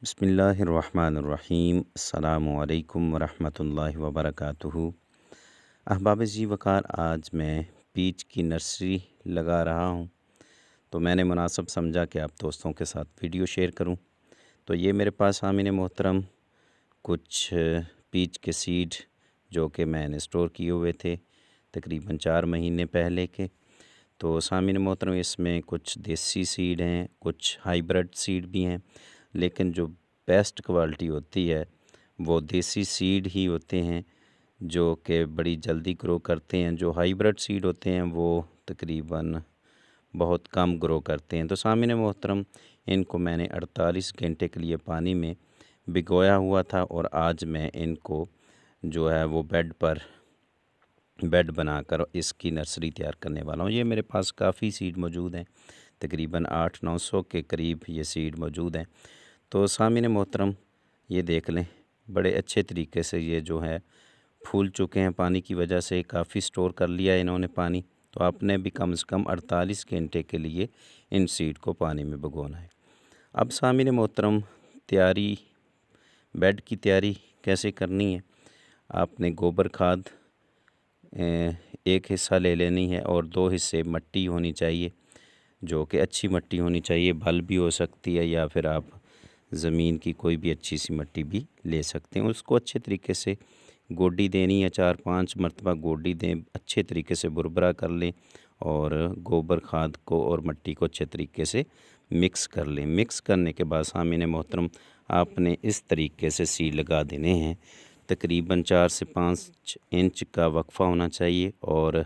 बिस्मिल्लाहिर्रहमानिर्रहीम। अस्सलामु अलैकुम वरहमतुल्लाहि वबरकातुहू। अहबाब जी वक़ार, आज मैं पीच की नर्सरी लगा रहा हूँ, तो मैंने मुनासिब समझा कि आप दोस्तों के साथ वीडियो शेयर करूँ। तो ये मेरे पास आमिन मोहतरम कुछ पीच के सीड जो कि मैंने स्टोर किए हुए थे तकरीबन 4 महीने पहले के। तो सामिन मोहतरम इसमें कुछ देसी सीड हैं, कुछ हाइब्रिड सीड भी हैं, लेकिन जो बेस्ट क्वालिटी होती है वो देसी सीड ही होते हैं जो कि बड़ी जल्दी ग्रो करते हैं। जो हाइब्रिड सीड होते हैं वो तकरीबन बहुत कम ग्रो करते हैं। तो सामिन मोहतरम इनको मैंने 48 घंटे के लिए पानी में भिगोया हुआ था और आज मैं इनको जो है वो बेड बनाकर इसकी नर्सरी तैयार करने वाला हूँ। ये मेरे पास काफ़ी सीड मौजूद हैं, तकरीबन 800-900 के करीब ये सीड मौजूद हैं। तो सामिन मोहतरम ये देख लें, बड़े अच्छे तरीके से ये जो है फूल चुके हैं। पानी की वजह से काफ़ी स्टोर कर लिया है इन्होंने पानी। तो आपने भी कम से कम 48 घंटे के लिए इन सीड को पानी में भिगोना है। अब सामिन मोहतरम बेड की तैयारी कैसे करनी है। आपने गोबर खाद एक हिस्सा ले लेनी है और 2 हिस्से मट्टी होनी चाहिए, जो कि अच्छी मट्टी होनी चाहिए। भल भी हो सकती है या फिर आप ज़मीन की कोई भी अच्छी सी मट्टी भी ले सकते हैं। उसको अच्छे तरीके से गोडी देनी है, 4-5 मरतबा गोडी दें, अच्छे तरीके से बुरबरा कर लें और गोबर खाद को और मट्टी को अच्छे तरीके से मिक्स कर लें। मिक्स करने के बाद सामिन मोहतरम आपने इस तरीके से सीड लगा देने हैं। तकरीबन 4 से 5 इंच का वक्फ़ा होना चाहिए और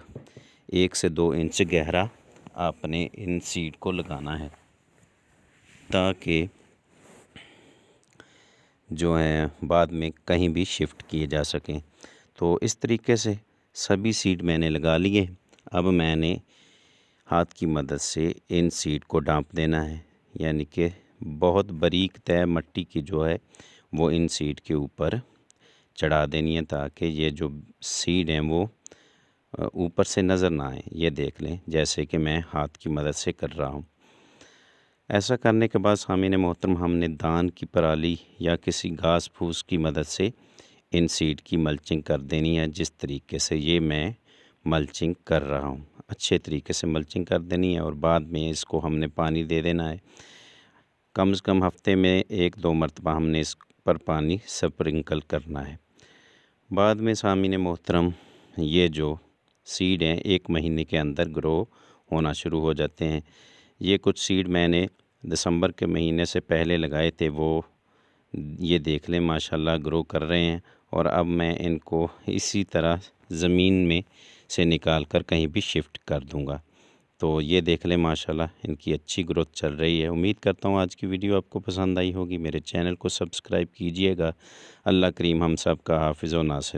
1 से 2 इंच गहरा आपने इन सीड को लगाना है, ताकि जो है बाद में कहीं भी शिफ्ट किए जा सकें। तो इस तरीके से सभी सीड मैंने लगा लिए। अब मैंने हाथ की मदद से इन सीड को ढाँप देना है, यानी कि बहुत बारीक तय मट्टी की जो है वो इन सीड के ऊपर चढ़ा देनी है, ताकि ये जो सीड हैं वो ऊपर से नज़र ना आए। ये देख लें, जैसे कि मैं हाथ की मदद से कर रहा हूँ। ऐसा करने के बाद सामिन मोहतरम हमने दान की पराली या किसी घास फूस की मदद से इन सीड की मल्चिंग कर देनी है। जिस तरीके से ये मैं मल्चिंग कर रहा हूँ, अच्छे तरीके से मल्चिंग कर देनी है और बाद में इसको हमने पानी दे देना है। कम से कम हफ्ते में 1-2 मरतबा हमने इस पर पानी स्प्रिंकल करना है। बाद में सामिन मोहतरम ये जो सीड हैं 1 महीने के अंदर ग्रो होना शुरू हो जाते हैं। ये कुछ सीड मैंने दिसंबर के महीने से पहले लगाए थे, वो ये देख लें माशाल्लाह ग्रो कर रहे हैं। और अब मैं इनको इसी तरह ज़मीन में से निकाल कर कहीं भी शिफ्ट कर दूंगा। तो ये देख लें माशाल्लाह इनकी अच्छी ग्रोथ चल रही है। उम्मीद करता हूँ आज की वीडियो आपको पसंद आई होगी। मेरे चैनल को सब्सक्राइब कीजिएगा। अल्लाह करीम हम सब का हाफिज़ व नासिर।